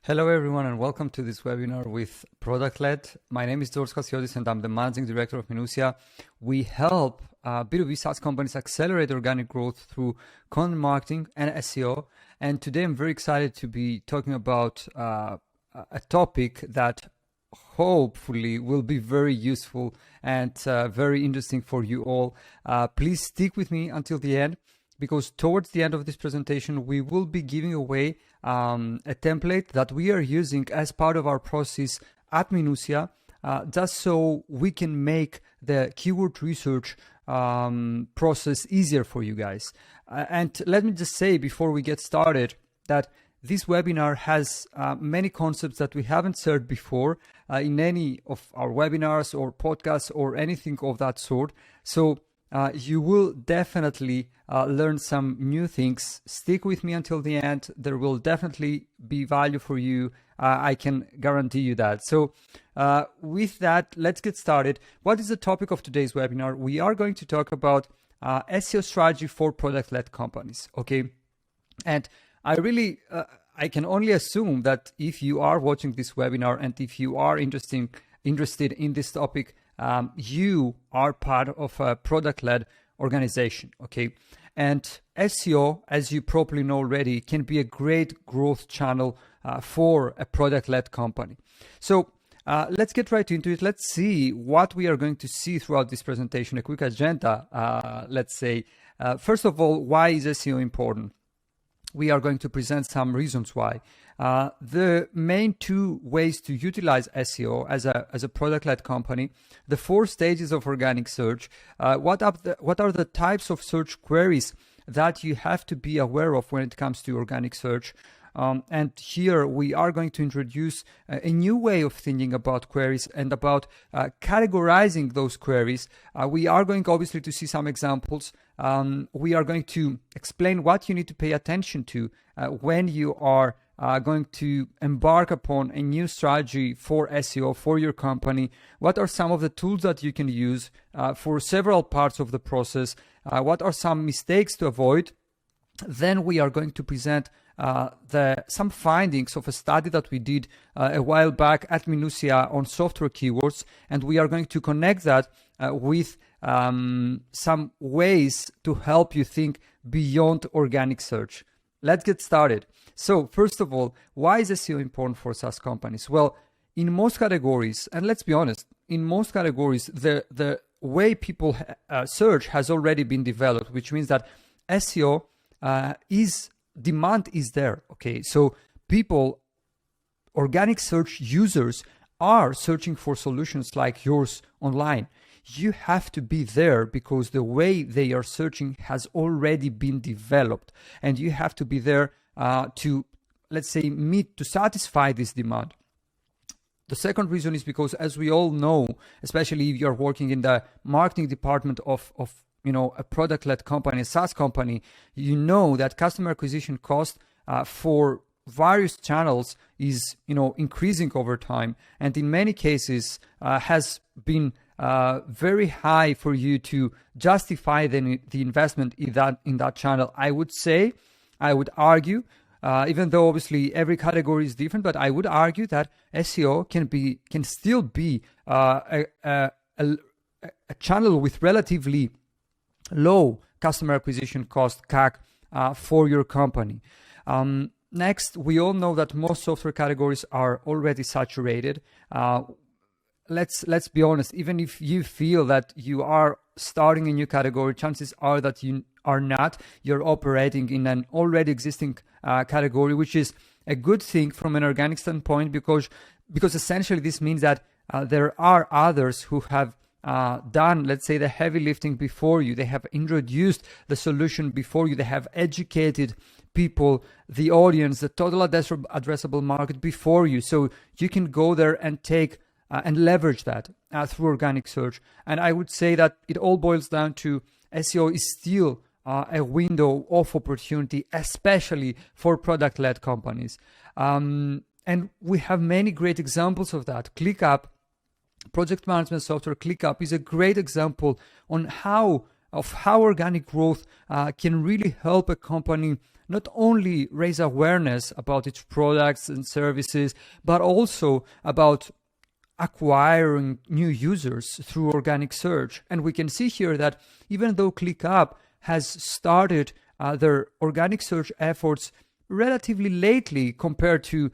Hello everyone and welcome to this webinar with Product-Led. My name is George Kasiodis and I'm the Managing Director of Minusia. We help B2B SaaS companies accelerate organic growth through content marketing and SEO. And today I'm very excited to be talking about a topic that hopefully will be very useful and very interesting for you all. Please stick with me until the end, because towards the end of this presentation, we will be giving away a template that we are using as part of our process at Minusia, just so we can make the keyword research process easier for you guys. And let me just say before we get started that this webinar has many concepts that we haven't shared before in any of our webinars or podcasts or anything of that sort. So you will definitely learn some new things. Stick with me until the end. There will definitely be value for you. I can guarantee you that. So with that, let's get started. What is the topic of today's webinar? We are going to talk about SEO strategy for product-led companies. Okay. And I can only assume that if you are watching this webinar and if you are interested in this topic, you are part of a product-led organization, okay? And SEO, as you probably know already, can be a great growth channel for a product-led company. So let's get right into it. Let's see what we are going to see throughout this presentation, a quick agenda, let's say. First of all, why is SEO important? We are going to present some reasons why. The main two ways to utilize SEO as a product-led company, the 4 stages of organic search, what are the types of search queries that you have to be aware of when it comes to organic search. And here we are going to introduce a new way of thinking about queries and about categorizing those queries. We are going obviously to see some examples. We are going to explain what you need to pay attention to when you are going to embark upon a new strategy for SEO for your company. What are some of the tools that you can use for several parts of the process? What are some mistakes to avoid? Then we are going to present some findings of a study that we did a while back at Minusia on software keywords, and we are going to connect that with some ways to help you think beyond organic search. Let's get started. So first of all, why is SEO important for SaaS companies? Well, in most categories, and let's be honest, in most categories, the way people search has already been developed, which means that SEO demand is there. Okay, so organic search users are searching for solutions like yours online. You have to be there because the way they are searching has already been developed, and you have to be there to, let's say, to satisfy this demand. The second reason is because, as we all know, especially if you're working in the marketing department of a product-led company, a SaaS company, you know that customer acquisition cost for various channels is increasing over time, and in many cases has been very high for you to justify the investment in that channel. I would argue, even though obviously every category is different, but I would argue that SEO can still be a channel with relatively low customer acquisition cost CAC for your company. Next, we all know that most software categories are already saturated. Let's be honest, even if you feel that you are starting a new category, chances are that you are not. You're operating in an already existing category, which is a good thing from an organic standpoint, because essentially this means that there are others who have done, let's say, the heavy lifting before you. They have introduced the solution before you. They have educated people, the audience, the total addressable market before you. So you can go there and take and leverage that through organic search. And I would say that it all boils down to SEO is still a window of opportunity, especially for product-led companies. And we have many great examples of that. ClickUp, project management software ClickUp, is a great example on how of how organic growth can really help a company not only raise awareness about its products and services, but also about acquiring new users through organic search. And we can see here that even though ClickUp has started their organic search efforts relatively lately compared to,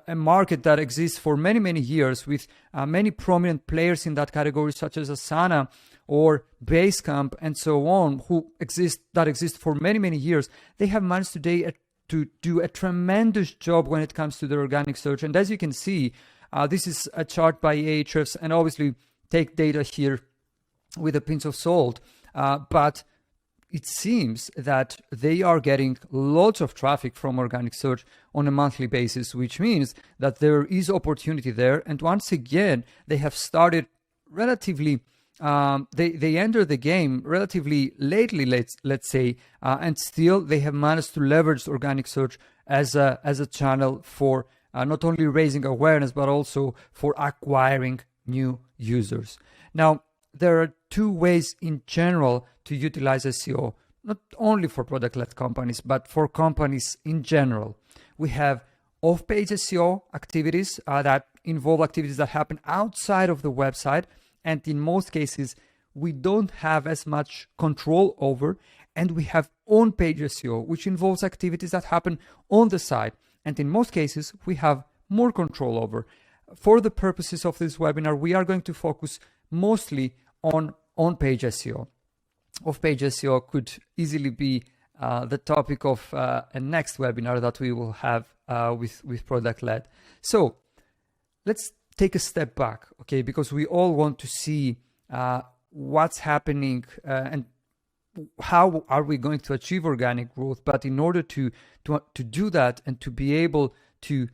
a market that exists for many, many years with many prominent players in that category, such as Asana or Basecamp and so on, that exist for many, many years, they have managed today to do a tremendous job when it comes to their organic search. And as you can see, this is a chart by Ahrefs, and obviously take data here with a pinch of salt, but it seems that they are getting lots of traffic from organic search on a monthly basis, which means that there is opportunity there. And once again, they have started relatively, they entered the game relatively lately, let's say, and still they have managed to leverage organic search as a channel for not only raising awareness, but also for acquiring new users. Now, there are two ways in general to utilize SEO, not only for product-led companies, but for companies in general. We have off-page SEO activities that involve activities that happen outside of the website, and in most cases, we don't have as much control over. And we have on-page SEO, which involves activities that happen on the site, and in most cases, we have more control over. For the purposes of this webinar, we are going to focus mostly on on-page SEO. Off-page SEO could easily be the topic of a next webinar that we will have with product-led. So let's take a step back, okay? Because we all want to see what's happening and how are we going to achieve organic growth. But in order to do that and to be able to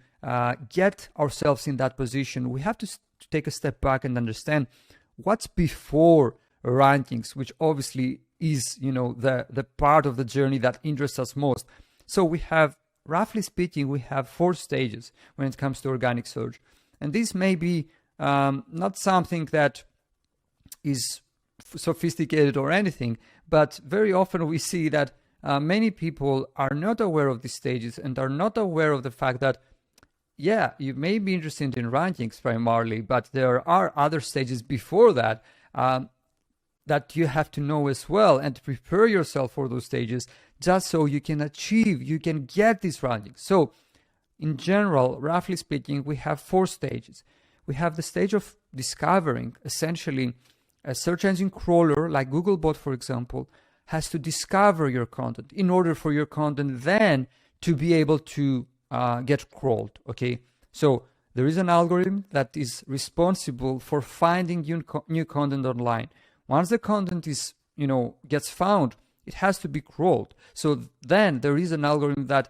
get ourselves in that position, we have to take a step back and understand what's before rankings, which obviously is, the part of the journey that interests us most. So we have, roughly speaking, we have 4 stages when it comes to organic search. And this may be not something that is sophisticated or anything, but very often we see that many people are not aware of these stages and are not aware of the fact that, yeah, you may be interested in rankings primarily, but there are other stages before that that you have to know as well, and prepare yourself for those stages just so you can get these rankings. So in general, roughly speaking, we have 4 stages. We have the stage of discovering. Essentially, a search engine crawler like Googlebot, for example, has to discover your content in order for your content then to be able to get crawled, okay? So there is an algorithm that is responsible for finding new content online. Once the content is, gets found, it has to be crawled. So then there is an algorithm that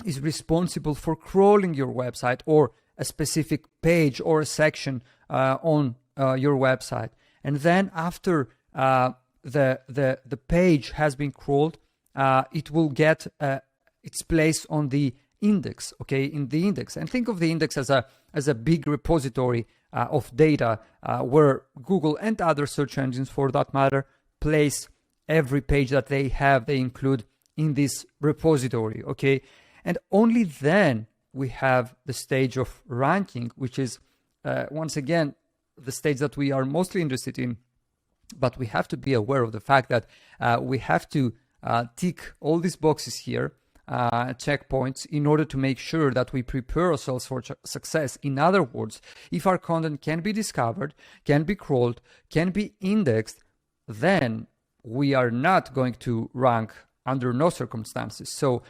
is responsible for crawling your website or a specific page or a section on your website. And then after the page has been crawled, it will get its place on the index, okay, in the index. And think of the index as a big repository of data where Google and other search engines, for that matter, place every page that they include in this repository, okay? And only then we have the stage of ranking, which is, once again, the stage that we are mostly interested in. But we have to be aware of the fact that we have to tick all these boxes here, checkpoints, in order to make sure that we prepare ourselves for success. In other words, if our content can be discovered, can be crawled, can be indexed, then we are not going to rank under no circumstances. So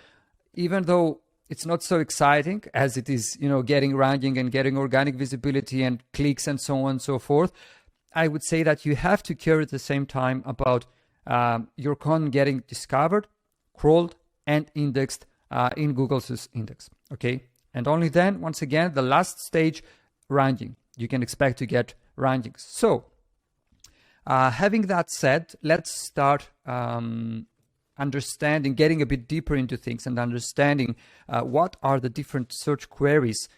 even though it's not so exciting as it is, getting ranking and getting organic visibility and clicks and so on and so forth, I would say that you have to care at the same time about your content getting discovered, crawled, and indexed in Google's index, okay? And only then, once again, the last stage, ranking. You can expect to get rankings. So, having that said, let's start understanding, getting a bit deeper into things and understanding what are the different search queries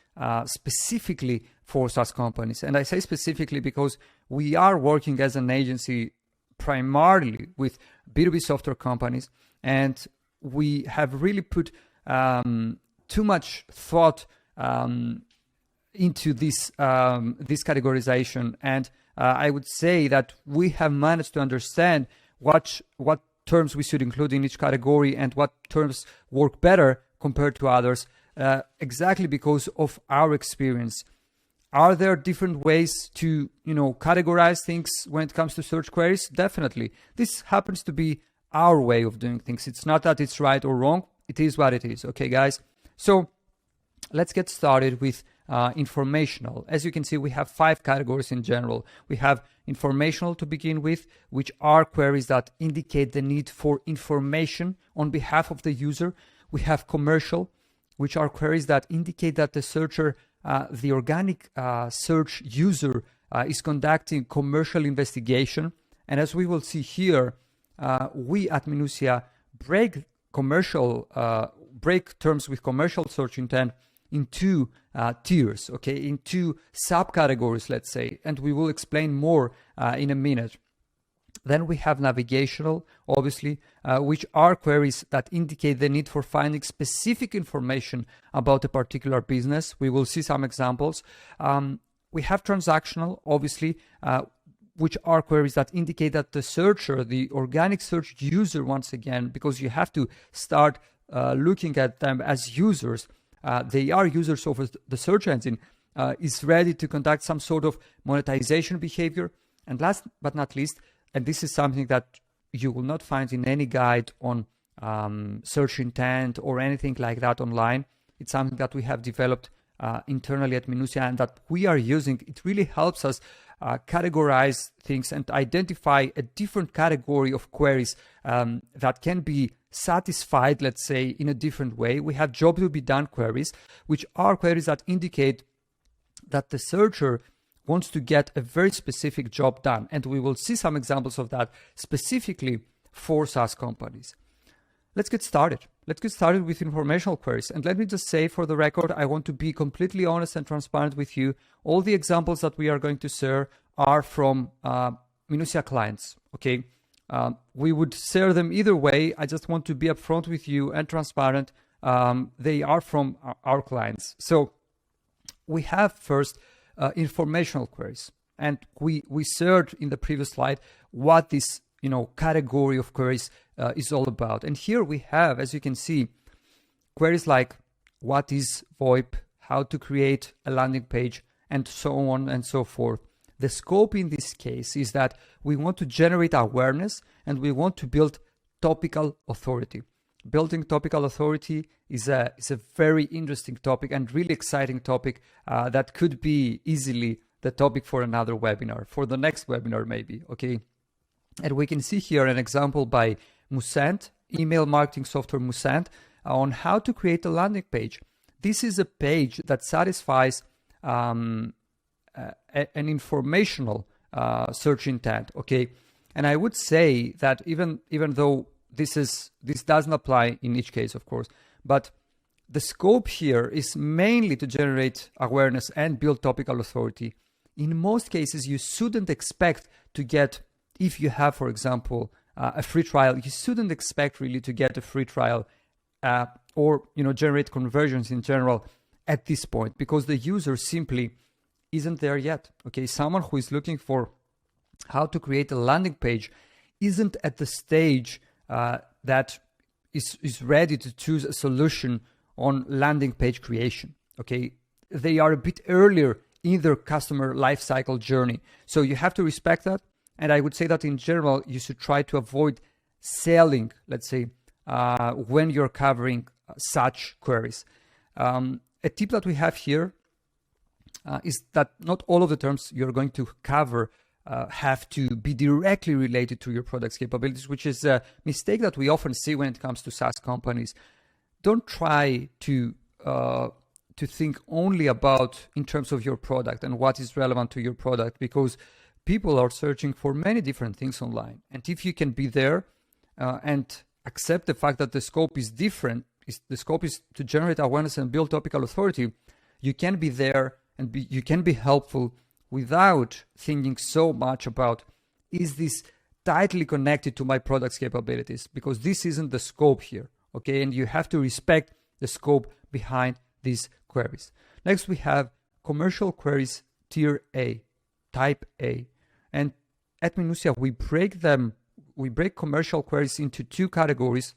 specifically for SaaS companies. And I say specifically because we are working as an agency primarily with B2B software companies, and we have really put too much thought into this categorization, and I would say that we have managed to understand what terms we should include in each category and what terms work better compared to others, exactly because of our experience. Are there different ways to categorize things when it comes to search queries? Definitely. This happens to be our way of doing things. It's not that it's right or wrong. It is what it is. Okay, guys. So let's get started with informational. As you can see, we have 5 categories in general. We have informational to begin with, which are queries that indicate the need for information on behalf of the user. We have commercial, which are queries that indicate that the searcher, the organic search user, is conducting commercial investigation. And as we will see here, we at Minusia break terms with commercial search intent into tiers, okay, into subcategories, let's say, and we will explain more in a minute. Then we have navigational, obviously, which are queries that indicate the need for finding specific information about a particular business. We will see some examples. We have transactional, obviously, which are queries that indicate that the searcher, the organic search user, once again, because you have to start looking at them as users, they are users of the search engine, is ready to conduct some sort of monetization behavior. And last but not least, and this is something that you will not find in any guide on search intent or anything like that online. It's something that we have developed internally at Minusia and that we are using. It really helps us categorize things and identify a different category of queries that can be satisfied, let's say, in a different way. We have job to be done queries, which are queries that indicate that the searcher wants to get a very specific job done. And we will see some examples of that specifically for SaaS companies. Let's get started. Let's get started with informational queries. And let me just say, for the record, I want to be completely honest and transparent with you. All the examples that we are going to share are from Minusia clients, okay? We would share them either way. I just want to be upfront with you and transparent. They are from our clients. So we have first informational queries. And we shared in the previous slide what this category of queries is all about. And here we have, as you can see, queries like what is VoIP, how to create a landing page, and so on and so forth. The scope in this case is that we want to generate awareness and we want to build topical authority. Building topical authority is a very interesting topic and really exciting topic that could be easily the topic for another webinar, for the next webinar maybe, okay? And we can see here an example by Musant, email marketing software Musant, on how to create a landing page. This is a page that satisfies an informational search intent, okay? And I would say that even though this doesn't apply in each case, of course, but the scope here is mainly to generate awareness and build topical authority. In most cases, you shouldn't expect to get, if you have, for example, a free trial, you shouldn't expect really to get a free trial or generate conversions in general at this point, because the user simply isn't there yet. Okay, someone who is looking for how to create a landing page isn't at the stage that is ready to choose a solution on landing page creation. Okay, they are a bit earlier in their customer lifecycle journey, so you have to respect that. And I would say that in general, you should try to avoid selling, let's say, when you're covering such queries. A tip that we have here is that not all of the terms you're going to cover have to be directly related to your product's capabilities, which is a mistake that we often see when it comes to SaaS companies. Don't try to think only about in terms of your product and what is relevant to your product, because people are searching for many different things online. And if you can be there and accept the fact that the scope is different, the scope is to generate awareness and build topical authority, you can be there and you can be helpful without thinking so much about, is this tightly connected to my product's capabilities, because this isn't the scope here, okay? And you have to respect the scope behind these queries. Next, we have commercial queries tier A, type A. And at Minusia, we break commercial queries into two categories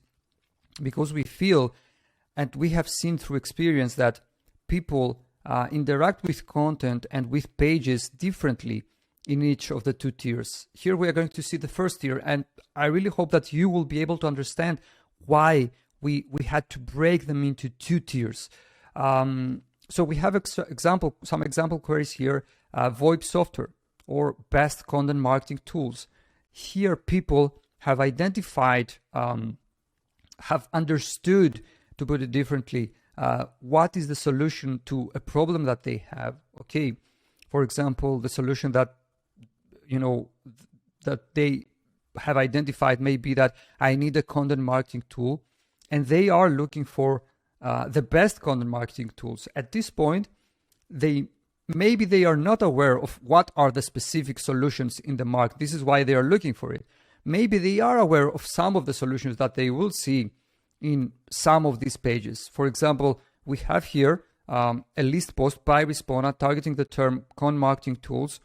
because we feel, and we have seen through experience, that people interact with content and with pages differently in each of the two tiers. Here we are going to see the first tier, and I really hope that you will be able to understand why we had to break them into two tiers. So we have some example queries here, VoIP software or best content marketing tools. Here people have identified, have understood, to put it differently, what is the solution to a problem that they have. Okay, for example, the solution that that they have identified may be that I need a content marketing tool, and they are looking for the best content marketing tools. At this point, maybe they are not aware of what are the specific solutions in the market. This is why they are looking for it. Maybe they are aware of some of the solutions that they will see in some of these pages. For example, we have here a list post by Respona targeting the term content marketing tools.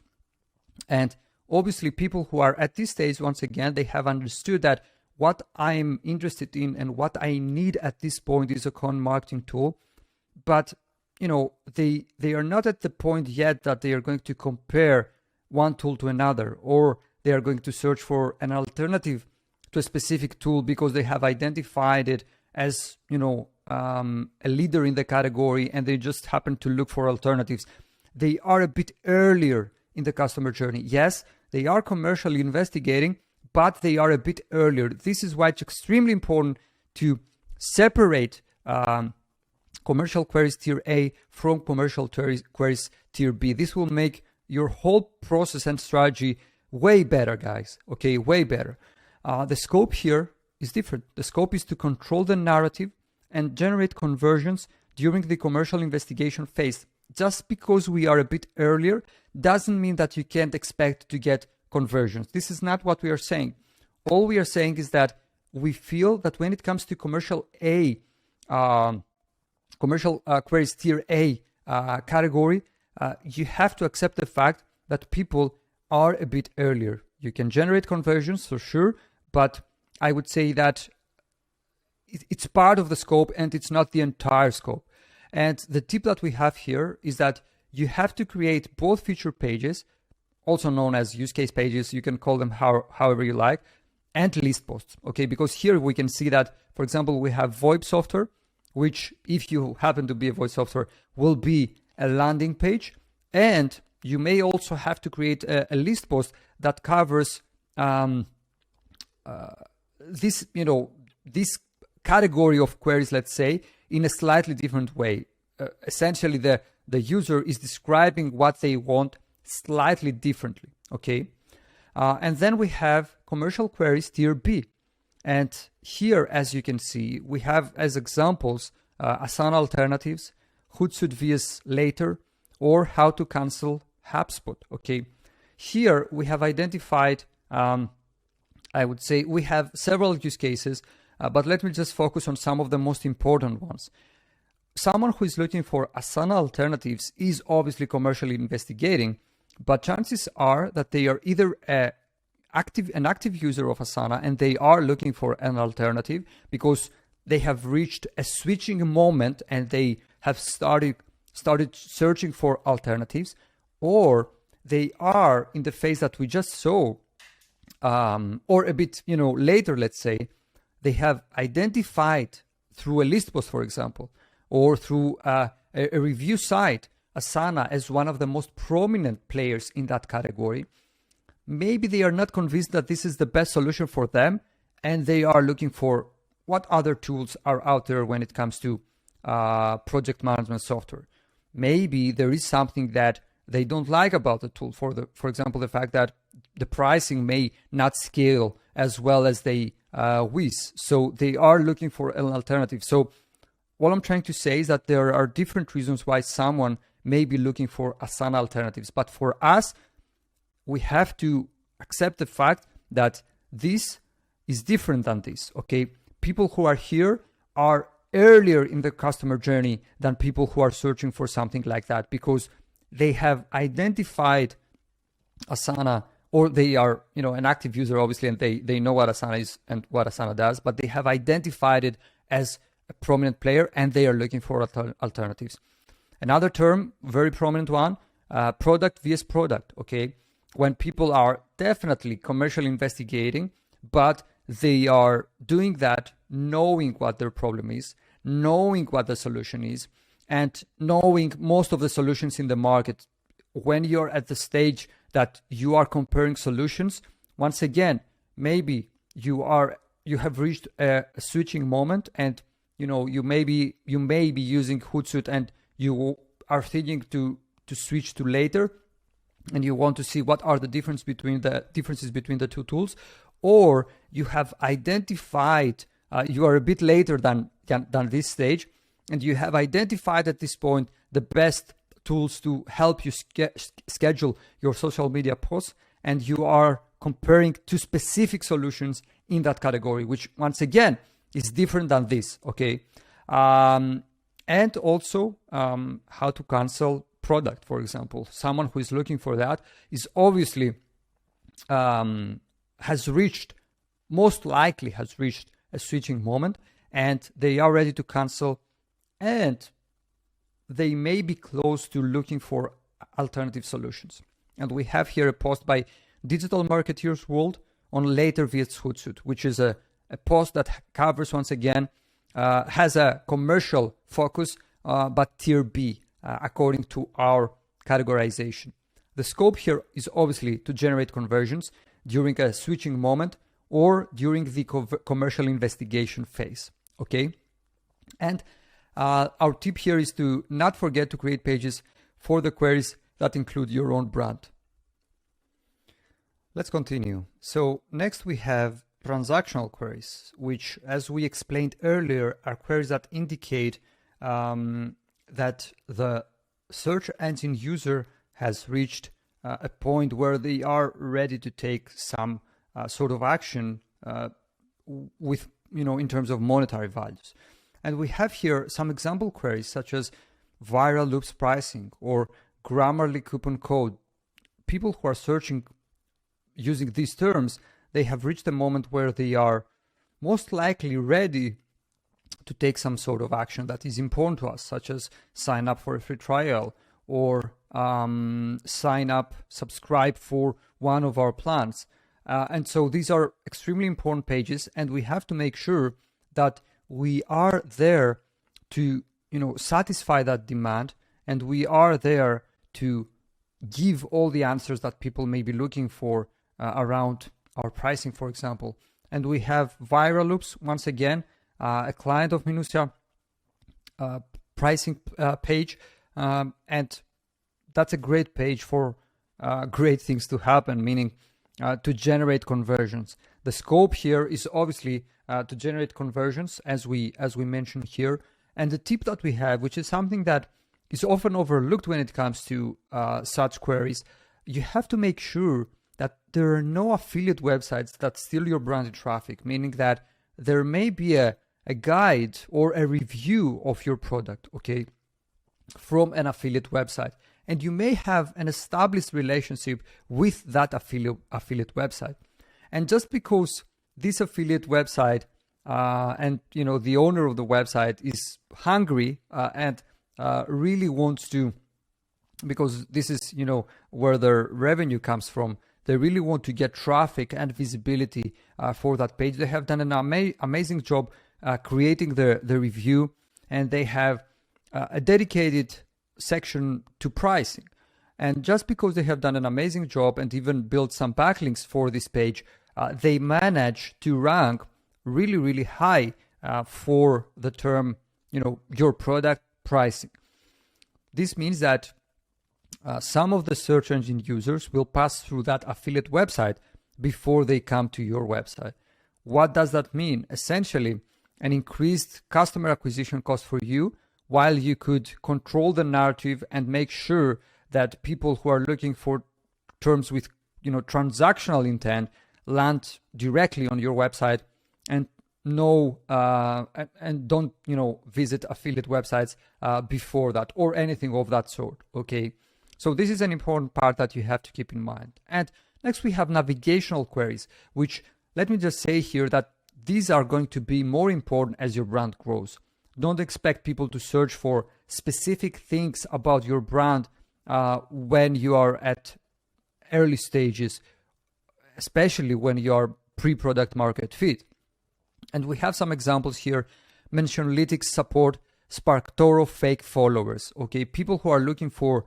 And obviously people who are at this stage, once again, they have understood that what I'm interested in and what I need at this point is a content marketing tool. But they are not at the point yet that they are going to compare one tool to another, or they are going to search for an alternative to a specific tool because they have identified it as a leader in the category, and they just happen to look for alternatives. They are a bit earlier in the customer journey. Yes, they are commercially investigating, but they are a bit earlier. This is why it's extremely important to separate commercial queries tier A from commercial queries tier B. This will make your whole process and strategy way better, guys. Okay, way better. The scope here is different. The scope is to control the narrative and generate conversions during the commercial investigation phase. Just because we are a bit earlier doesn't mean that you can't expect to get conversions. This is not what we are saying. All we are saying is that we feel that when it comes to commercial queries tier A category, you have to accept the fact that people are a bit earlier. You can generate conversions for sure, but I would say that it's part of the scope and it's not the entire scope. And the tip that we have here is that you have to create both feature pages, also known as use case pages, you can call them however you like, and list posts, okay? Because here we can see that, for example, we have VoIP software, which, if you happen to be a VoIP software, will be a landing page. And you may also have to create a list post that covers this category of queries, let's say, in a slightly different way. Essentially, the user is describing what they want slightly differently, okay? And then we have commercial queries tier B. And here, as you can see, we have as examples Asana alternatives, Hootsuite vs later, or how to cancel HubSpot, okay? Here we have identified, I would say we have several use cases, but let me just focus on some of the most important ones. Someone who is looking for Asana alternatives is obviously commercially investigating, but chances are that they are either an active user of Asana and they are looking for an alternative because they have reached a switching moment and they have started searching for alternatives, or they are in the phase that we just saw, or a bit later, let's say, they have identified through a list post, for example, or through a review site, Asana as one of the most prominent players in that category. Maybe they are not convinced that this is the best solution for them, and they are looking for what other tools are out there when it comes to project management software. Maybe there is something that they don't like about the tool. For example, the fact that the pricing may not scale as well as they wish. So they are looking for an alternative. So what I'm trying to say is that there are different reasons why someone may be looking for Asana alternatives. But for us, we have to accept the fact that this is different than this, okay? People who are here are earlier in the customer journey than people who are searching for something like that, because they have identified Asana, or they are, an active user, obviously, and they know what Asana is and what Asana does, but they have identified it as a prominent player and they are looking for alternatives. Another term, very prominent one, product vs product, okay? When people are definitely commercially investigating, but they are doing that knowing what their problem is, knowing what the solution is, and knowing most of the solutions in the market. When you're at the stage that you are comparing solutions, once again, maybe you have reached a switching moment, and you may be using Hootsuite and you are thinking to switch to later, and you want to see what are the differences between the two tools, or you have identified you are a bit later than this stage, and you have identified at this point the best tools to help you schedule your social media posts, and you are comparing two specific solutions in that category, which once again is different than this, okay? And also how to cancel product, for example. Someone who is looking for that is obviously most likely has reached a switching moment, and they are ready to cancel, and they may be close to looking for alternative solutions. And we have here a post by Digital Marketeers World on later vs Hootsuite, which is a post that covers, once again, has a commercial focus, but tier B, according to our categorization. The scope here is obviously to generate conversions during a switching moment or during the commercial investigation phase, okay? And our tip here is to not forget to create pages for the queries that include your own brand. Let's continue. So next we have transactional queries, which, as we explained earlier, are queries that indicate that the search engine user has reached a point where they are ready to take some sort of action with, in terms of monetary values. And we have here some example queries such as viral loops pricing or Grammarly coupon code. People who are searching using these terms, they have reached a moment where they are most likely ready to take some sort of action that is important to us, such as sign up for a free trial or subscribe for one of our plans. And so these are extremely important pages, and we have to make sure that we are there to, satisfy that demand, and we are there to give all the answers that people may be looking for around our pricing, for example. And we have viral loops, once again, a client of Minusia pricing page, and that's a great page for great things to happen, meaning to generate conversions. The scope here is obviously to generate conversions, as we mentioned here. And the tip that we have, which is something that is often overlooked when it comes to such queries, you have to make sure that there are no affiliate websites that steal your branded traffic, meaning that there may be a guide or a review of your product, okay, from an affiliate website. And you may have an established relationship with that affiliate website. And just because this affiliate website and the owner of the website is hungry and really wants to, because this is where their revenue comes from, they really want to get traffic and visibility for that page. They have done an amazing job creating the review, and they have a dedicated section to pricing. And just because they have done an amazing job and even built some backlinks for this page, they manage to rank really, really high for the term, your product pricing. This means that some of the search engine users will pass through that affiliate website before they come to your website. What does that mean? Essentially, an increased customer acquisition cost for you, while you could control the narrative and make sure that people who are looking for terms with transactional intent, land directly on your website and no and don't visit affiliate websites before that or anything of that sort. Okay, so this is an important part that you have to keep in mind. And next we have navigational queries, which, let me just say here that these are going to be more important as your brand grows. Don't expect people to search for specific things about your brand when you are at early stages, especially when you are pre-product market fit. And we have some examples here. Mentionalytics support SparkToro fake followers. Okay, people who are looking for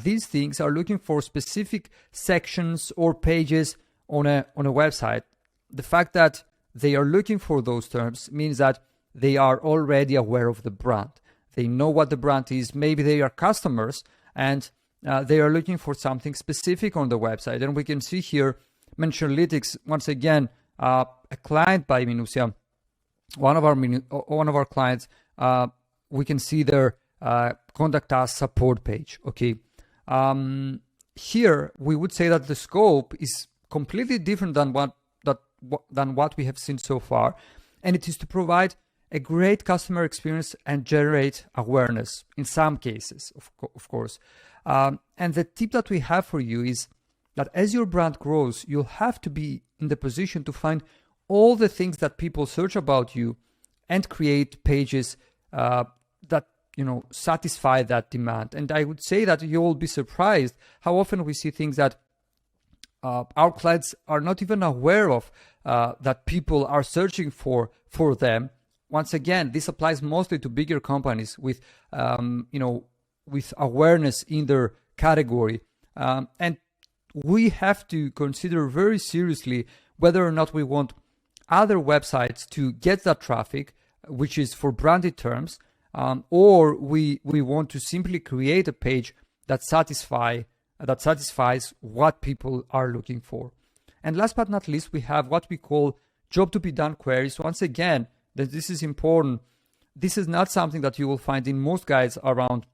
these things are looking for specific sections or pages on a website. The fact that they are looking for those terms means that they are already aware of the brand. They know what the brand is. Maybe they are customers and they are looking for something specific on the website. And we can see here Mentionalytics, once again, a client by Minusia, one of our clients. We can see their contact us support page. Okay, here we would say that the scope is completely different than what we have seen so far, and it is to provide a great customer experience and generate awareness in some cases, of course. And the tip that we have for you is that as your brand grows, you'll have to be in the position to find all the things that people search about you and create pages that satisfy that demand. And I would say that you will be surprised how often we see things that our clients are not even aware of, that people are searching for them. Once again, this applies mostly to bigger companies with with awareness in their category, and we have to consider very seriously whether or not we want other websites to get that traffic, which is for branded terms, or we want to simply create a page that satisfies what people are looking for. And last but not least, we have what we call job to be done queries. Once again, that this is important. This is not something that you will find in most guides around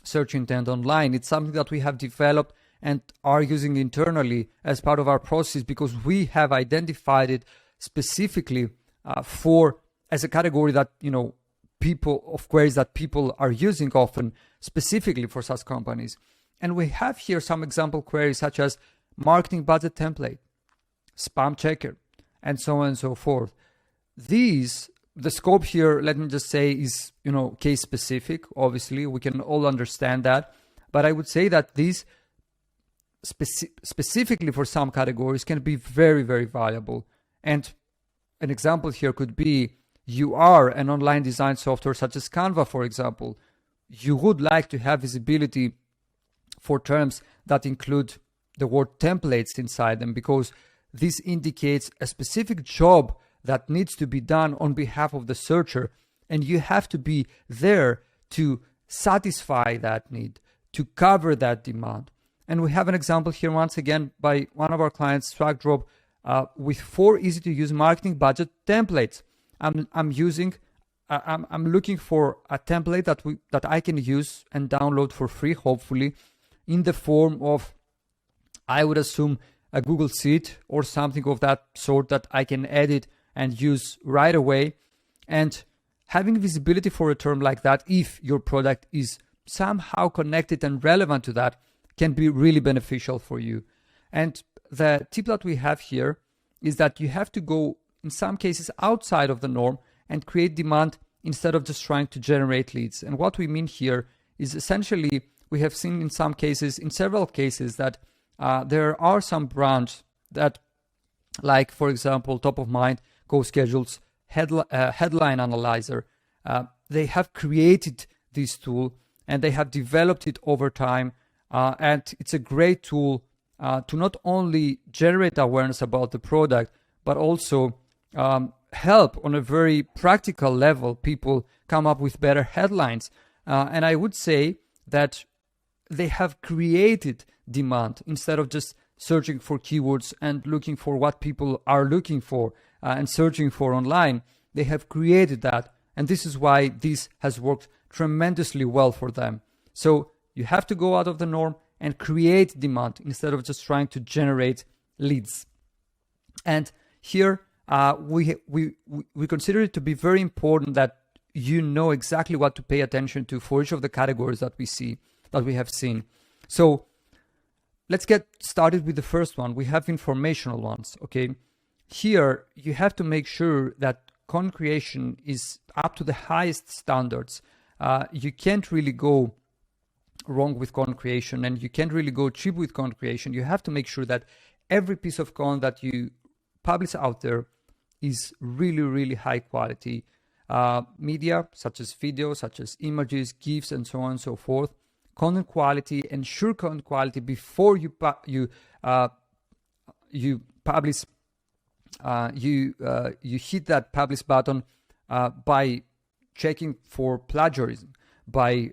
search intent online. It's something that we have developed and are using internally as part of our process because we have identified it specifically as a category that queries that people are using often, specifically for SaaS companies. And we have here some example queries such as marketing budget template, spam checker, and so on and so forth. The scope here, let me just say, is case specific. Obviously, we can all understand that, but I would say that these specifically for some categories can be very, very valuable. And an example here could be you are an online design software such as Canva, for example. You would like to have visibility for terms that include the word templates inside them because this indicates a specific job that needs to be done on behalf of the searcher, and you have to be there to satisfy that need, to cover that demand. And we have an example here once again by one of our clients, SwagDrop, with 4 easy to use marketing budget templates. I'm looking for a template that I can use and download for free, hopefully, in the form of, I would assume, a Google Sheet or something of that sort that I can edit and use right away. And having visibility for a term like that, if your product is somehow connected and relevant to that, can be really beneficial for you. And the tip that we have here is that you have to go, in some cases, outside of the norm and create demand instead of just trying to generate leads. And what we mean here is essentially, we have seen in several cases, that there are some brands that, like, for example, top of mind, GoSchedule's headline analyzer. They have created this tool and they have developed it over time. And it's a great tool to not only generate awareness about the product, but also help on a very practical level people come up with better headlines. And I would say that they have created demand instead of just searching for keywords and looking for what people are looking for and searching for online. They have created that, and this is why this has worked tremendously well for them. So you have to go out of the norm and create demand instead of just trying to generate leads. And here we consider it to be very important that you know exactly what to pay attention to for each of the categories that we have seen. So let's get started with the first one. We have informational ones. Okay, here you have to make sure that content creation is up to the highest standards. You can't really go wrong with content creation, and you can't really go cheap with content creation. You have to make sure that every piece of content that you publish out there is really, really high quality media, such as video, such as images, GIFs, and so on and so forth. Content quality, ensure content quality before you publish. You hit that publish button by checking for plagiarism, by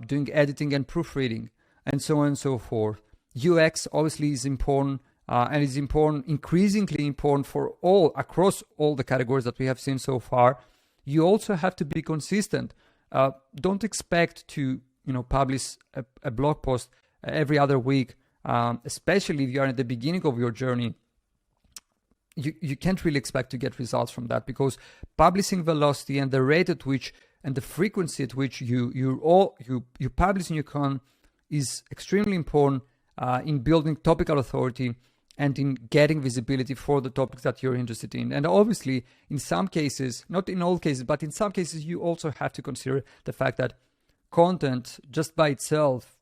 doing editing and proofreading, and so on and so forth. UX obviously is important, and is important, increasingly important for across all the categories that we have seen so far. You also have to be consistent. Don't expect to publish a blog post every other week, especially if you are at the beginning of your journey. You can't really expect to get results from that, because publishing velocity and the rate at which and the frequency at which you publish new content is extremely important in building topical authority and in getting visibility for the topics that you're interested in. And obviously, in some cases, not in all cases, but in some cases, you also have to consider the fact that content just by itself,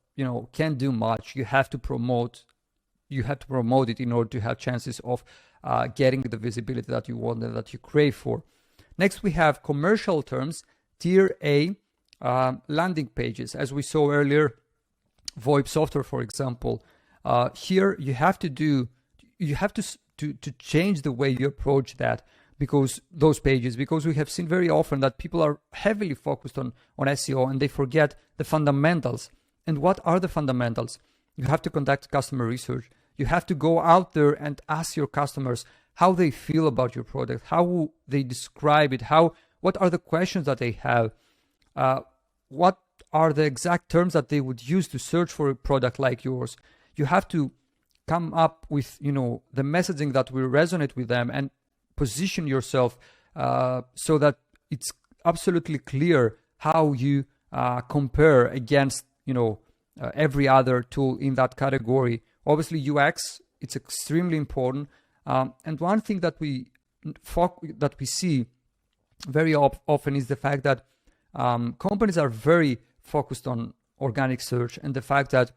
can't do much. You have to promote it in order to have chances of getting the visibility that you want and that you crave for. Next, we have commercial terms, tier A landing pages. As we saw earlier, VoIP software, for example. Here you have to change the way you approach that, because we have seen very often that people are heavily focused on SEO and they forget the fundamentals. And what are the fundamentals? You have to conduct customer research. You have to go out there and ask your customers how they feel about your product, how they describe it, what are the questions that they have, what are the exact terms that they would use to search for a product like yours. You have to come up with, the messaging that will resonate with them and position yourself so that it's absolutely clear how you compare against, every other tool in that category. Obviously, UX, it's extremely important. And one thing that we see very often is the fact that companies are very focused on organic search, and the fact that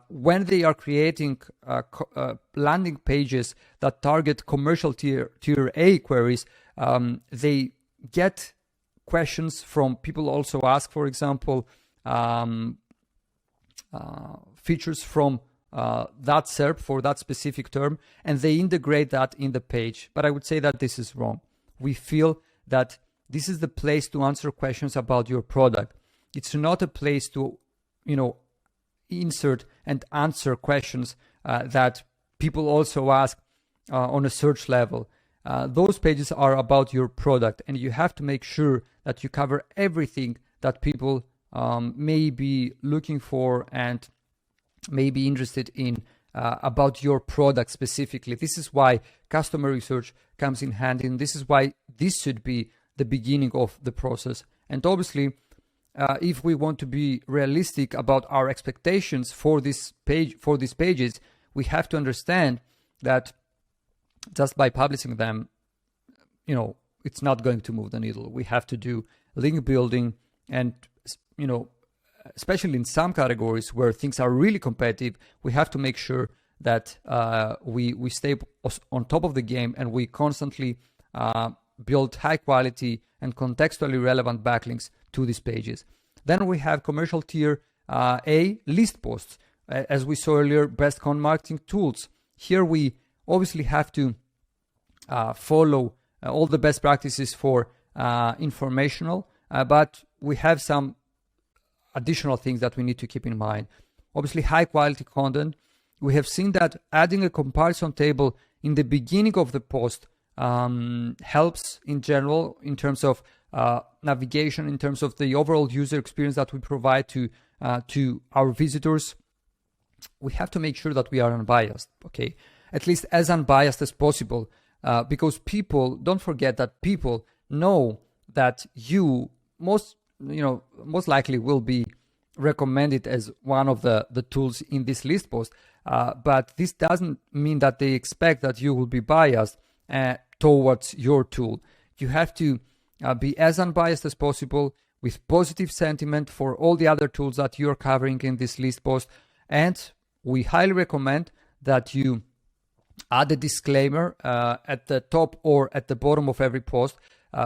when they are creating landing pages that target commercial tier A queries, they get questions from people also ask, for example, features from that SERP for that specific term, and they integrate that in the page. But I would say that this is wrong. We feel that this is the place to answer questions about your product. It's not a place to, insert and answer questions that people also ask on a search level. Those pages are about your product, and you have to make sure that you cover everything that people may be looking for and may be interested in about your product specifically. This is why customer research comes in handy, and this is why this should be the beginning of the process. And obviously, if we want to be realistic about our expectations for these pages, we have to understand that just by publishing them, it's not going to move the needle. We have to do link building, and especially in some categories where things are really competitive, we have to make sure that we stay on top of the game, and we constantly build high quality and contextually relevant backlinks to these pages. Then we have commercial tier A list posts. As we saw earlier, best content marketing tools. Here we obviously have to follow all the best practices for informational, but we have some additional things that we need to keep in mind. Obviously, high quality content. We have seen that adding a comparison table in the beginning of the post helps in general in terms of navigation, in terms of the overall user experience that we provide to our visitors. We have to make sure that we are unbiased. Okay, at least as unbiased as possible, because people, don't forget that people know that you most likely will be recommended as one of the tools in this list post, but this doesn't mean that they expect that you will be biased towards your tool. You have to be as unbiased as possible, with positive sentiment for all the other tools that you're covering in this list post. And we highly recommend that you add a disclaimer at the top or at the bottom of every post,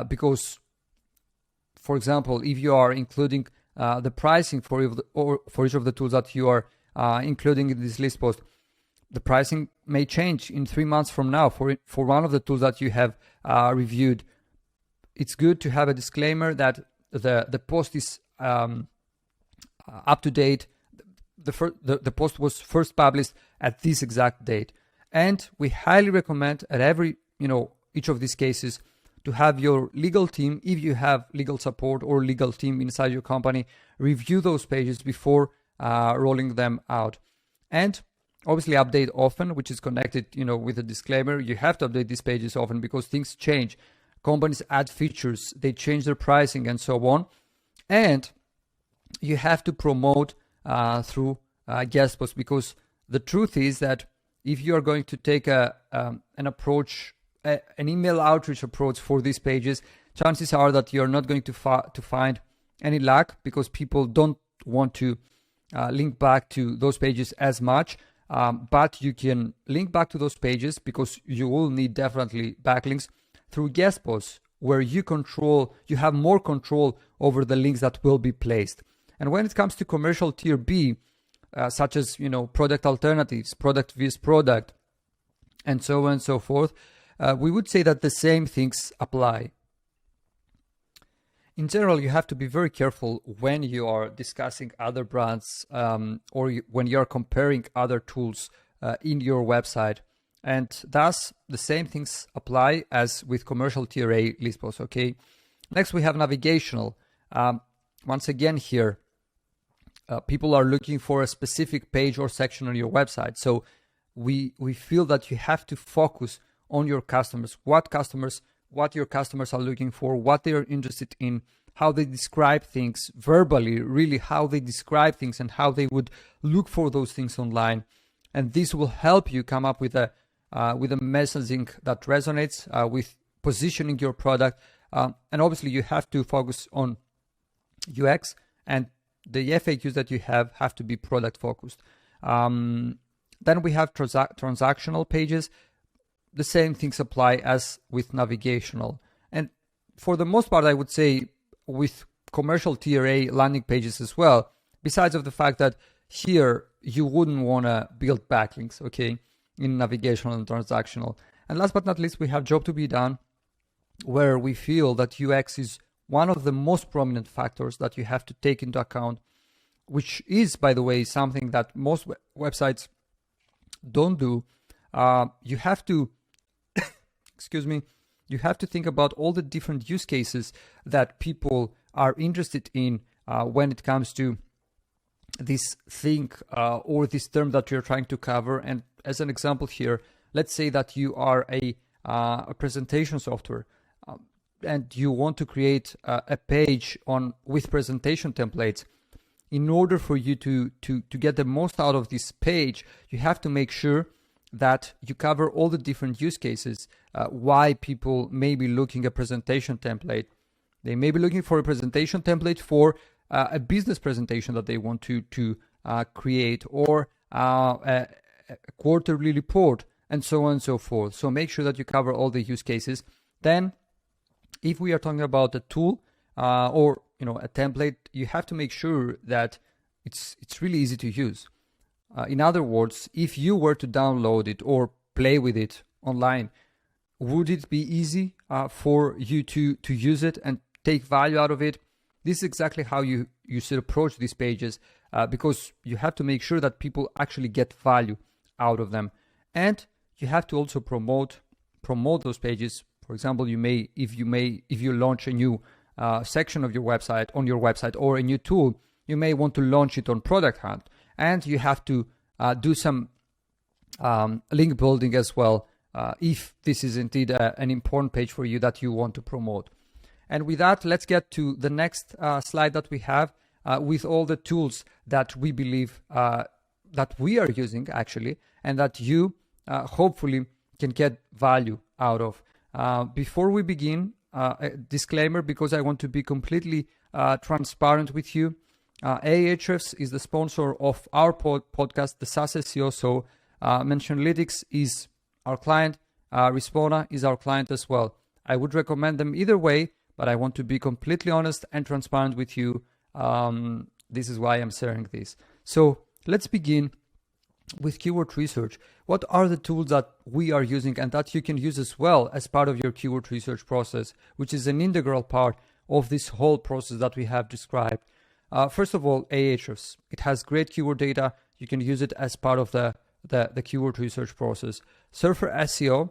because, for example, if you are including the pricing for each of the tools that you are including in this list post, the pricing may change in 3 months from now for one of the tools that you have reviewed. It's good to have a disclaimer that the post is up to date. The post was first published at this exact date. And we highly recommend at each of these cases to have your legal team, if you have legal support or legal team inside your company, review those pages before rolling them out. And obviously update often, which is connected, with a disclaimer. You have to update these pages often because things change. Companies add features, they change their pricing and so on. And you have to promote through guest posts, because the truth is that if you are going to take an approach, an email outreach approach for these pages, chances are that you're not going to find any luck, because people don't want to link back to those pages as much. But you can link back to those pages, because you will need definitely backlinks through guest posts, where you have more control over the links that will be placed. And when it comes to commercial tier B, such as product alternatives, product vs product, and so on and so forth, we would say that the same things apply. In general, you have to be very careful when you are discussing other brands or when you are comparing other tools in your website. And thus, the same things apply as with commercial tier A list posts, okay? Next, we have navigational. Once again here, people are looking for a specific page or section on your website. So we feel that you have to focus on your customers, what your customers are looking for, what they are interested in, how they describe things verbally, really how they describe things and how they would look for those things online. And this will help you come up with a messaging that resonates with positioning your product. And obviously you have to focus on UX, and the FAQs that you have to be product focused. Then we have transactional pages. The same things apply as with navigational. And for the most part, I would say with commercial tier A landing pages as well, besides of the fact that here you wouldn't want to build backlinks, okay, in navigational and transactional. And last but not least, we have job to be done, where we feel that UX is one of the most prominent factors that you have to take into account, which is, by the way, something that most websites don't do. You have to, you have to think about all the different use cases that people are interested in when it comes to this thing or this term that you're trying to cover. And as an example here, let's say that you are a presentation software and you want to create a page with presentation templates. In order for you to get the most out of this page, you have to make sure that you cover all the different use cases, why people may be looking at a presentation template. They may be looking for a presentation template for a business presentation that they want to create, or a quarterly report, and so on and so forth. So make sure that you cover all the use cases. Then, if we are talking about a tool or a template, you have to make sure that it's really easy to use. In other words, if you were to download it or play with it online, would it be easy for you to use it and take value out of it? This is exactly how you should approach these pages, because you have to make sure that people actually get value out of them. And you have to also promote those pages. For example, if you launch a new section of your website or a new tool, you may want to launch it on Product Hunt, and you have to do some link building as well, if this is indeed an important page for you that you want to promote. And with that, let's get to the next slide that we have with all the tools that we believe that we are using actually, and that you hopefully can get value out of. Before we begin, a disclaimer, because I want to be completely transparent with you. Ahrefs is the sponsor of our podcast, the SaaS SEO. So Mentionlytics is our client, Respona is our client as well. I would recommend them either way, but I want to be completely honest and transparent with you. This is why I'm sharing this. So let's begin with keyword research. What are the tools that we are using and that you can use as well as part of your keyword research process, which is an integral part of this whole process that we have described? First of all, Ahrefs. It has great keyword data. You can use it as part of the keyword research process. Surfer SEO,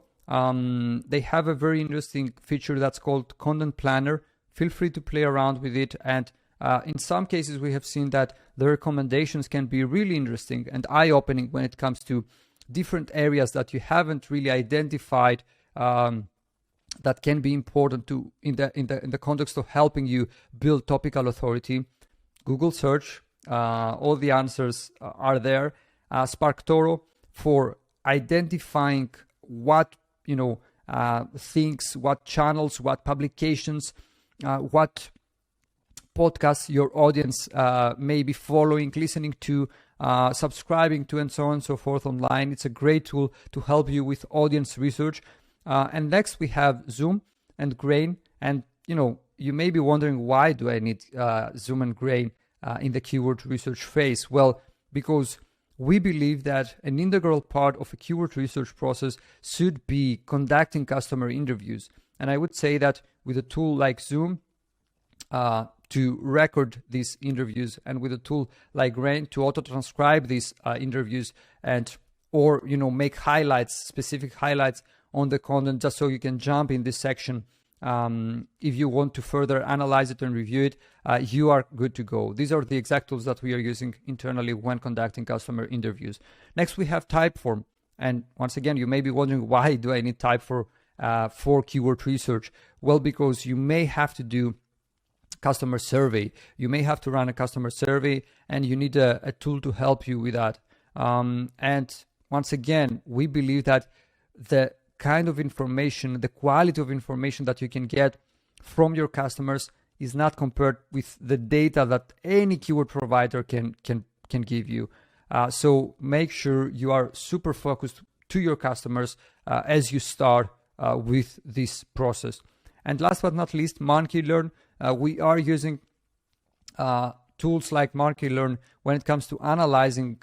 they have a very interesting feature that's called Content Planner. Feel free to play around with it. And in some cases, we have seen that the recommendations can be really interesting and eye-opening when it comes to different areas that you haven't really identified that can be important to in the context of helping you build topical authority. Google search, all the answers are there. SparkToro for identifying what things, what channels, what publications, what podcasts your audience may be following, listening to, subscribing to, and so on and so forth online. It's a great tool to help you with audience research. And next we have Zoom and Grain. And you may be wondering, why do I need Zoom and Grain in the keyword research phase? Well, because we believe that an integral part of a keyword research process should be conducting customer interviews. And I would say that with a tool like Zoom to record these interviews, and with a tool like Grain to auto-transcribe these interviews, and or make highlights, specific highlights on the content, just so you can jump in this section. If you want to further analyze it and review it, you are good to go. These are the exact tools that we are using internally when conducting customer interviews. Next, we have Typeform. And once again, you may be wondering, why do I need Typeform for keyword research? Well, because you may have to do customer survey. You may have to run a customer survey, and you need a tool to help you with that. And once again, we believe that the kind of information, the quality of information that you can get from your customers is not compared with the data that any keyword provider can give you. So make sure you are super focused to your customers as you start with this process. And last but not least, MonkeyLearn. We are using tools like MonkeyLearn when it comes to analyzing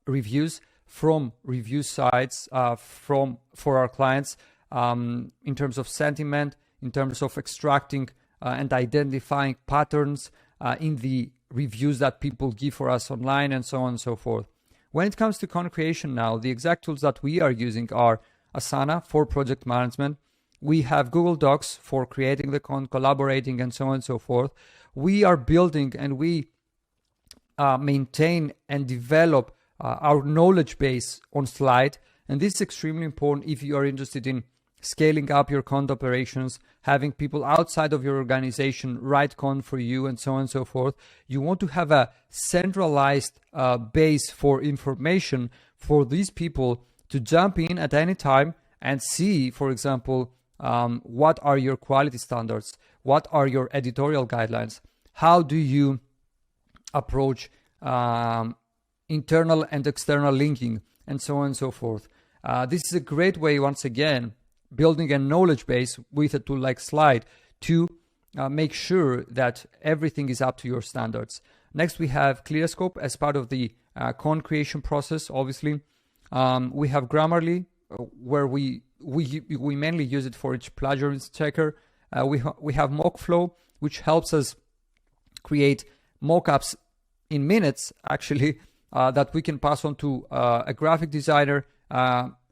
reviews from review sites for our clients, in terms of sentiment, in terms of extracting and identifying patterns in the reviews that people give for us online, and so on and so forth. When it comes to content creation now, the exact tools that we are using are Asana for project management. We have Google Docs for creating the content, collaborating, and so on and so forth. We are building and we maintain and develop our knowledge base on Slide. And this is extremely important if you are interested in scaling up your content operations, having people outside of your organization write content for you, and so on and so forth. You want to have a centralized base for information for these people to jump in at any time and see, for example, what are your quality standards? What are your editorial guidelines? How do you approach internal and external linking, and so on and so forth? This is a great way, once again, building a knowledge base with a tool like Slide to make sure that everything is up to your standards. Next, we have ClearScope as part of the content creation process, obviously. We have Grammarly, where we mainly use it for its plagiarism checker. We have Mockflow, which helps us create mockups in minutes, actually, that we can pass on to a graphic designer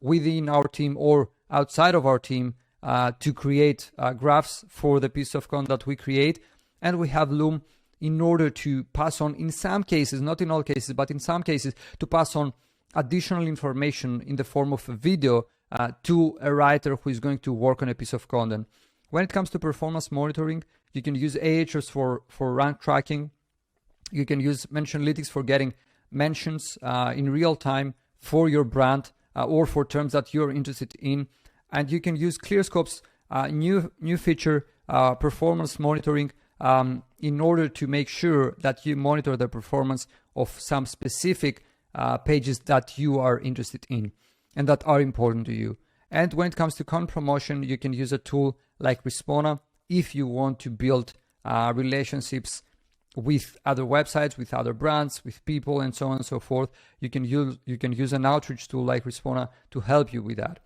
within our team or outside of our team to create graphs for the piece of content that we create. And we have Loom in order to pass on, in some cases, not in all cases, but in some cases, to pass on additional information in the form of a video to a writer who is going to work on a piece of content. When it comes to performance monitoring, you can use Ahrefs for rank tracking. You can use Mentionlytics for getting mentions in real time for your brand or for terms that you're interested in. And you can use ClearScope's new feature, performance monitoring, in order to make sure that you monitor the performance of some specific pages that you are interested in and that are important to you. And when it comes to content promotion, you can use a tool like Respona if you want to build relationships with other websites, with other brands, with people, and so on and so forth. You can use an outreach tool like Respona to help you with that.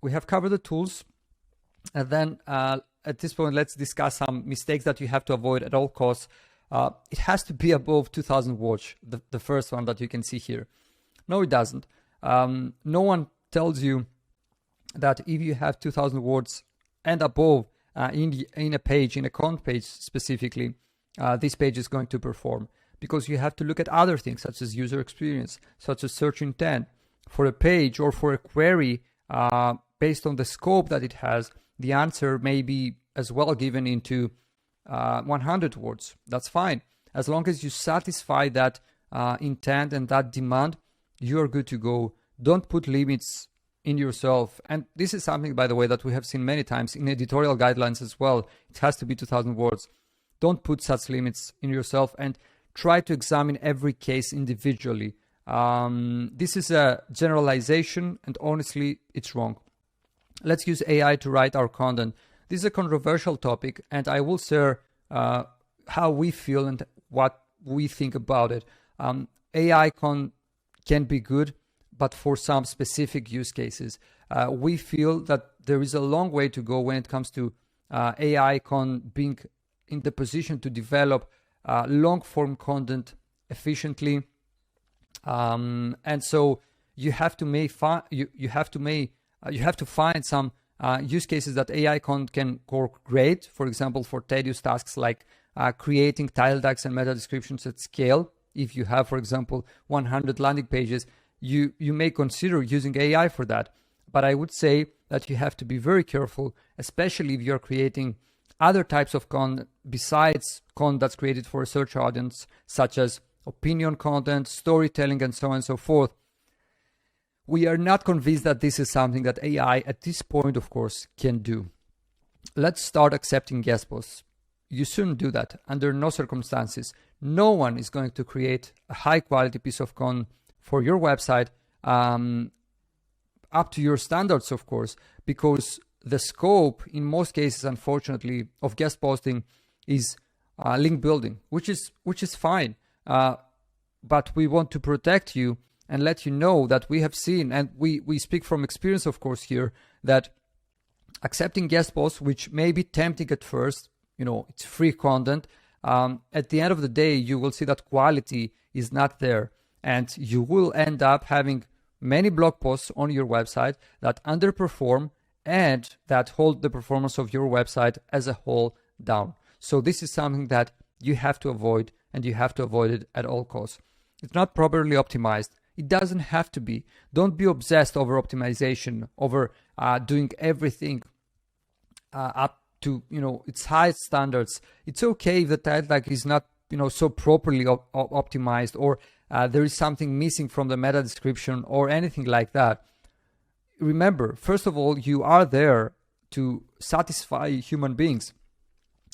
We have covered the tools, and then at this point, let's discuss some mistakes that you have to avoid at all costs. It has to be above 2,000 words, the first one that you can see here. No, it doesn't. No one tells you that if you have 2,000 words and above in a page, in a content page specifically, this page is going to perform, because you have to look at other things such as user experience, such as search intent. For a page or for a query, based on the scope that it has, the answer may be as well given into 100 words. That's fine. As long as you satisfy that intent and that demand, you are good to go. Don't put limits in yourself. And this is something, by the way, that we have seen many times in editorial guidelines as well. It has to be 2,000 words. Don't put such limits in yourself, and try to examine every case individually. This is a generalization, and honestly, it's wrong. Let's use AI to write our content. This is a controversial topic, and I will share how we feel and what we think about it. AI can be good, but for some specific use cases. We feel that there is a long way to go when it comes to AI being in the position to develop long-form content efficiently, and so you have to find some use cases that AI can work great. For example, for tedious tasks like creating title tags and meta descriptions at scale. If you have, for example, 100 landing pages, you may consider using AI for that. But I would say that you have to be very careful, especially if you're creating other types of content besides content that's created for a search audience, such as opinion content, storytelling, and so on and so forth. We are not convinced that this is something that AI at this point, of course, can do. Let's start accepting guest posts. You shouldn't do that under no circumstances. No one is going to create a high quality piece of content for your website up to your standards, of course, because the scope in most cases, unfortunately, of guest posting is link building, which is fine. But we want to protect you and let you know that we have seen, and we speak from experience, of course, here, that accepting guest posts, which may be tempting at first, it's free content. At the end of the day, you will see that quality is not there, and you will end up having many blog posts on your website that underperform and that hold the performance of your website as a whole down. So this is something that you have to avoid, and you have to avoid it at all costs. It's not properly optimized. It doesn't have to be. Don't be obsessed over optimization, over doing everything up to its highest standards. It's okay if the title tag is not so properly optimized, or there is something missing from the meta description or anything like that. Remember, first of all, you are there to satisfy human beings.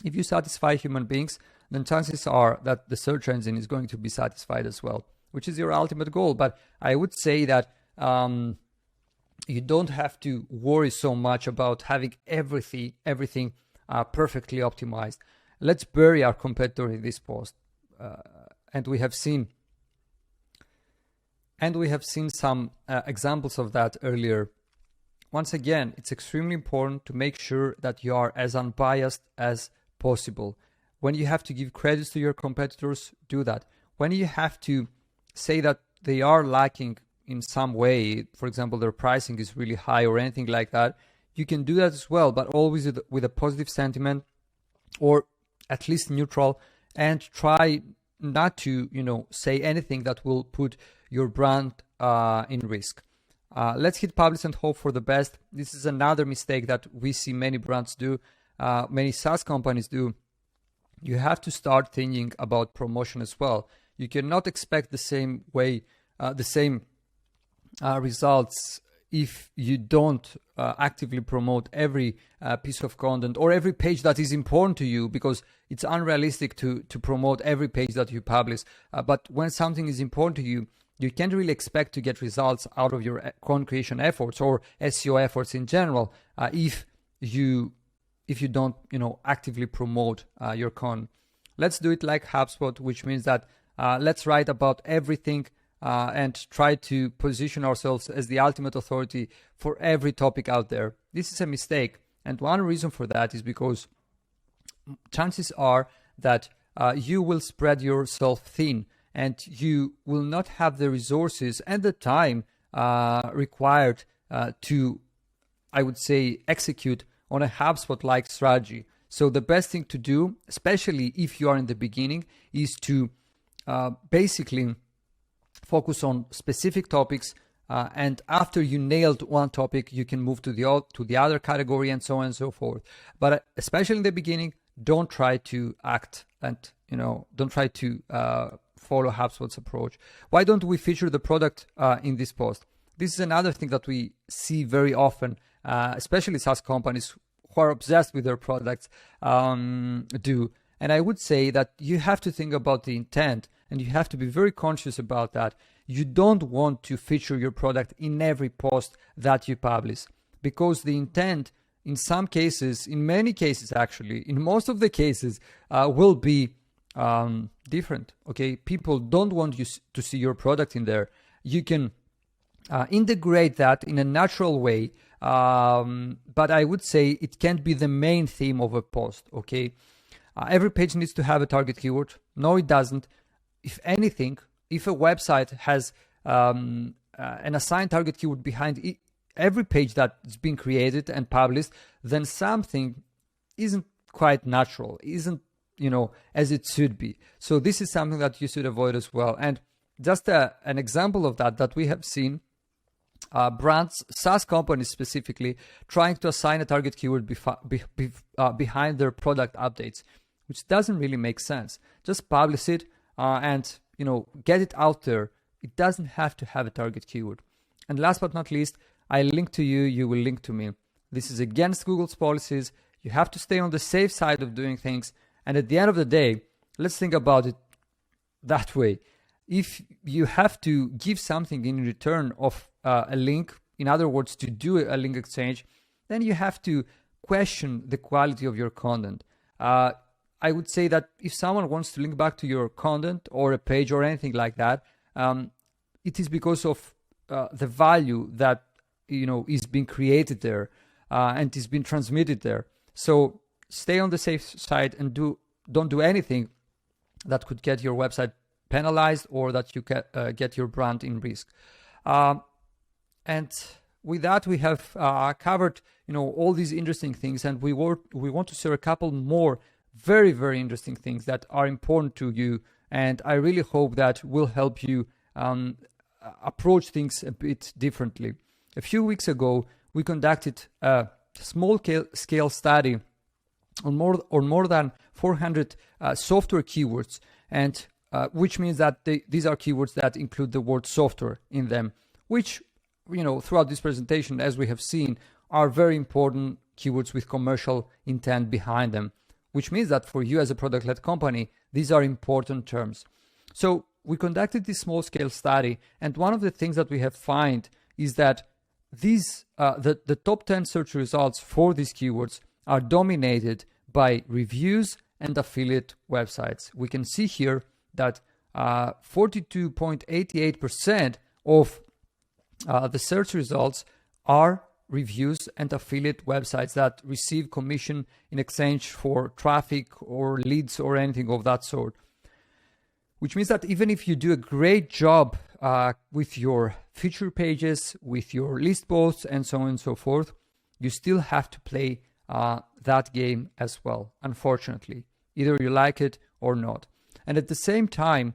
If you satisfy human beings, then chances are that the search engine is going to be satisfied as well, which is your ultimate goal. But I would say that you don't have to worry so much about having everything perfectly optimized. Let's bury our competitor in this post, and we have seen some examples of that earlier. Once again, it's extremely important to make sure that you are as unbiased as possible. When you have to give credits to your competitors, do that. When you have to say that they are lacking in some way, for example, their pricing is really high or anything like that, you can do that as well, but always with a positive sentiment, or at least neutral, and try not to, say anything that will put your brand in risk. Let's hit publish and hope for the best. This is another mistake that we see many brands do, many SaaS companies do. You have to start thinking about promotion as well. You cannot expect the same way, the same results if you don't actively promote every piece of content or every page that is important to you, because it's unrealistic to promote every page that you publish. But when something is important to you, you can't really expect to get results out of your content creation efforts or SEO efforts in general if you don't actively promote your content. Let's do it like HubSpot, which means that let's write about everything and try to position ourselves as the ultimate authority for every topic out there. This is a mistake, and one reason for that is because chances are that you will spread yourself thin, and you will not have the resources and the time required to, I would say, execute on a HubSpot-like strategy. So the best thing to do, especially if you are in the beginning, is to basically focus on specific topics, and after you nailed one topic, you can move to the other category, and so on and so forth. But especially in the beginning, don't try to act and don't try to follow HubSpot's approach. Why don't we feature the product in this post? This is another thing that we see very often, especially SaaS companies who are obsessed with their products do. And I would say that you have to think about the intent, and you have to be very conscious about that. You don't want to feature your product in every post that you publish, because the intent in some cases, in many cases actually, in most of the cases, will be different. Okay, people don't want you to see your product in there. You can integrate that in a natural way, but I would say it can't be the main theme of a post. Okay, every page needs to have a target keyword. No, it doesn't. If anything, if a website has an assigned target keyword behind every page that's been created and published, then something isn't quite natural, isn't as it should be. So this is something that you should avoid as well. And just an example of that we have seen, brands, SaaS companies specifically, trying to assign a target keyword behind their product updates, which doesn't really make sense. Just publish it and get it out there. It doesn't have to have a target keyword. And last but not least, I link to you, you will link to me. This is against Google's policies. You have to stay on the safe side of doing things. And at the end of the day, let's think about it that way. If you have to give something in return of a link, in other words, to do a link exchange, then you have to question the quality of your content. I would say that if someone wants to link back to your content or a page or anything like that, it is because of the value that is being created there and is being transmitted there. So stay on the safe side and don't do anything that could get your website penalized or that you get your brand in risk. And with that, we have covered all these interesting things, and we want to share a couple more very, very interesting things that are important to you, and I really hope that will help you approach things a bit differently. A few weeks ago, we conducted a small scale study on more than 400 software keywords, and which means that these are keywords that include the word software in them, which throughout this presentation, as we have seen, are very important keywords with commercial intent behind them, which means that for you as a product-led company, these are important terms. So we conducted this small-scale study, and one of the things that we have found is that these the top 10 search results for these keywords are dominated by reviews and affiliate websites. We can see here that 42.88% of the search results are reviews and affiliate websites that receive commission in exchange for traffic or leads or anything of that sort. Which means that even if you do a great job with your feature pages, with your list posts, and so on and so forth, you still have to play that game as well, unfortunately. Either you like it or not. And at the same time,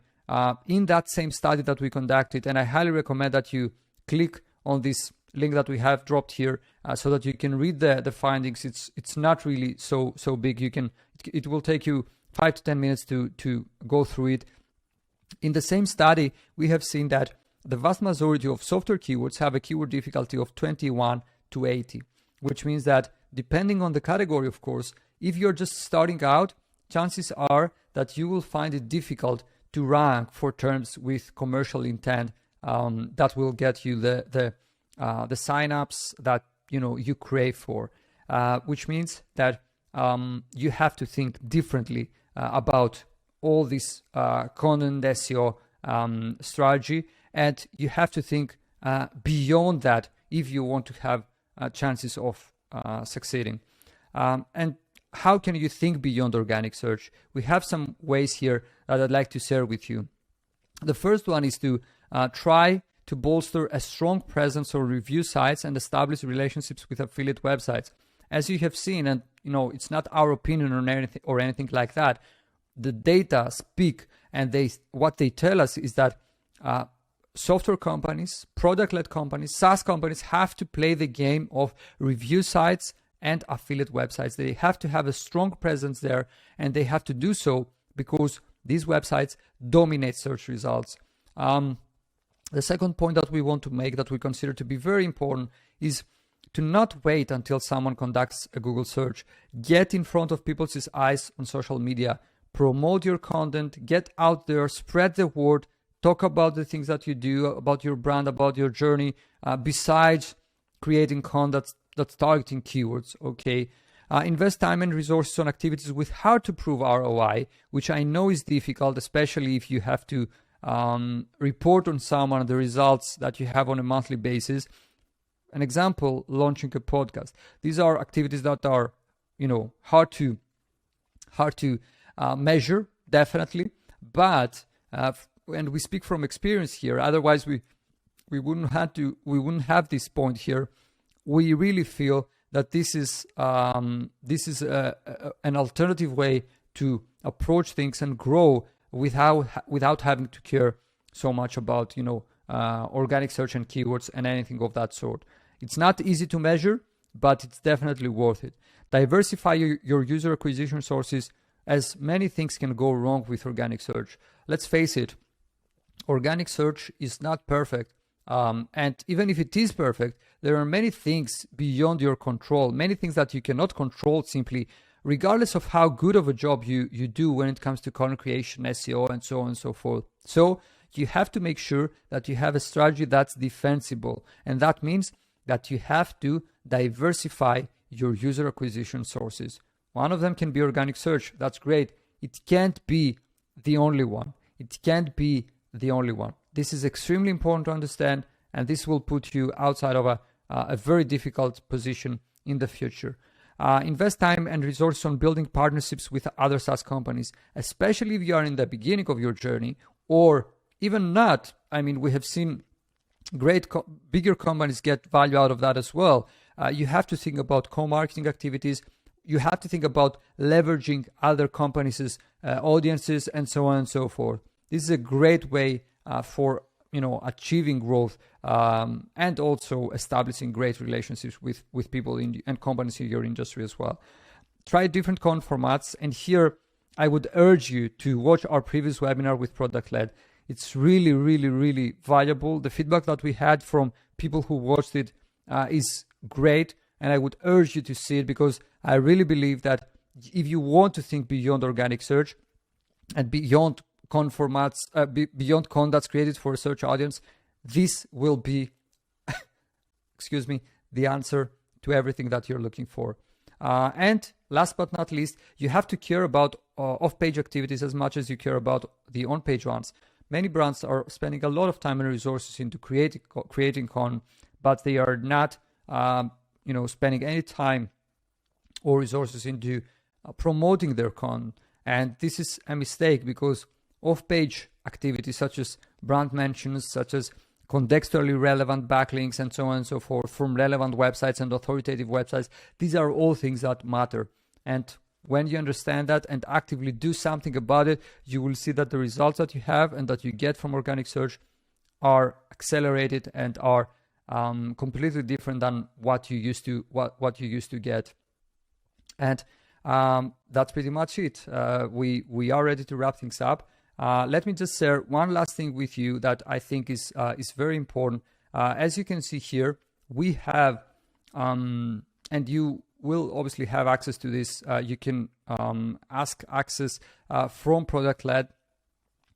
in that same study that we conducted, and I highly recommend that you click on this link that we have dropped here so that you can read the findings. It's not really so big. It will take you 5 to 10 minutes to go through it. In the same study, we have seen that the vast majority of software keywords have a keyword difficulty of 21 to 80, which means that depending on the category, of course, if you're just starting out, chances are that you will find it difficult to rank for terms with commercial intent that will get you the signups that you crave for, which means that you have to think differently about all this content SEO strategy, and you have to think beyond that if you want to have chances of succeeding. And how can you think beyond organic search? We have some ways here that I'd like to share with you. The first one is to try to bolster a strong presence on review sites and establish relationships with affiliate websites. As you have seen, and it's not our opinion or anything like that, the data speak, and what they tell us is that software companies, product-led companies, SaaS companies have to play the game of review sites and affiliate websites. They have to have a strong presence there, and they have to do so because these websites dominate search results. The second point that we want to make, that we consider to be very important, is to not wait until someone conducts a Google search. Get in front of people's eyes on social media. Promote your content, get out there, spread the word, talk about the things that you do, about your brand, about your journey, besides creating content that's targeting keywords, okay? Invest time and resources on activities with hard to prove ROI, which I know is difficult, especially if you have to report on someone the results that you have on a monthly basis. An example, launching a podcast. These are activities that are, hard to measure, definitely, but and we speak from experience here. Otherwise, we wouldn't have this point here. We really feel that this is an alternative way to approach things and grow without having to care so much about organic search and keywords and anything of that sort. It's not easy to measure, but it's definitely worth it. Diversify your user acquisition sources, as many things can go wrong with organic search. Let's face it, organic search is not perfect. And even if it is perfect, there are many things beyond your control, many things that you cannot control simply, regardless of how good of a job you do when it comes to content creation, SEO, and so on and so forth. So you have to make sure that you have a strategy that's defensible. And that means that you have to diversify your user acquisition sources. One of them can be organic search. That's great. It can't be the only one. This is extremely important to understand, and this will put you outside of a very difficult position in the future. Invest time and resources on building partnerships with other SaaS companies, especially if you are in the beginning of your journey, or even not. I mean, we have seen bigger companies get value out of that as well. You have to think about co-marketing activities. You have to think about leveraging other companies' audiences, and so on and so forth. This is a great way for achieving growth and also establishing great relationships with people and companies in your industry as well. Try different content formats, and here I would urge you to watch our previous webinar with Product Led. It's really, really, really valuable. The feedback that we had from people who watched it is great, and I would urge you to see it, because I really believe that if you want to think beyond organic search and beyond content formats, beyond content that's created for a search audience, this will be, the answer to everything that you're looking for. And last but not least, you have to care about off-page activities as much as you care about the on-page ones. Many brands are spending a lot of time and resources into creating content, but they are not, spending any time or resources into promoting their content. And this is a mistake, because off-page activities such as brand mentions, such as contextually relevant backlinks, and so on and so forth from relevant websites and authoritative websites, these are all things that matter. And when you understand that and actively do something about it, you will see that the results that you have and that you get from organic search are accelerated and are completely different than what you used to get. And that's pretty much it. We are ready to wrap things up. Let me just share one last thing with you that I think is very important. As you can see here, we have, and you will obviously have access to this. You can ask access from Product-Led,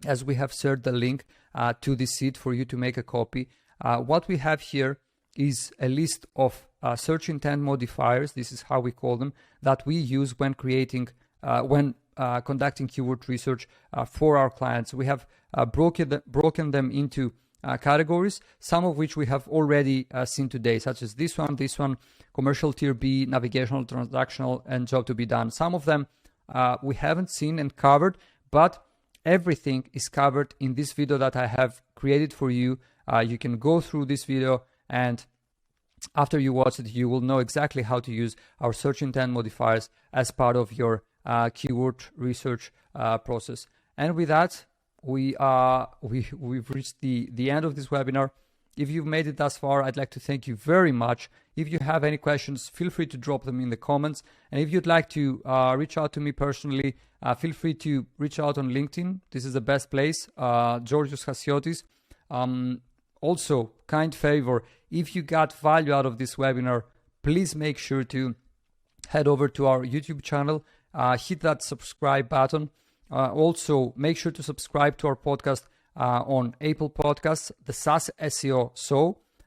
as we have shared the link to the seed for you to make a copy. What we have here is a list of search intent modifiers. This is how we call them, that we use when conducting keyword research for our clients. We have broken them into categories, some of which we have already seen today, such as this one, commercial tier B, navigational, transactional, and job to be done. Some of them we haven't seen and covered, but everything is covered in this video that I have created for you. You can go through this video, and after you watch it, you will know exactly how to use our search intent modifiers as part of your keyword research process. And with that, we've reached the end of this webinar. If you've made it thus far, I'd like to thank you very much. If you have any questions, feel free to drop them in the comments. And if you'd like to reach out to me personally, feel free to reach out on LinkedIn. This is the best place, Georgios Chasiotis. Also, kind favor, if you got value out of this webinar, please make sure to head over to our YouTube channel, hit that subscribe button. Also, make sure to subscribe to our podcast on Apple Podcasts, the SaaS SEO. So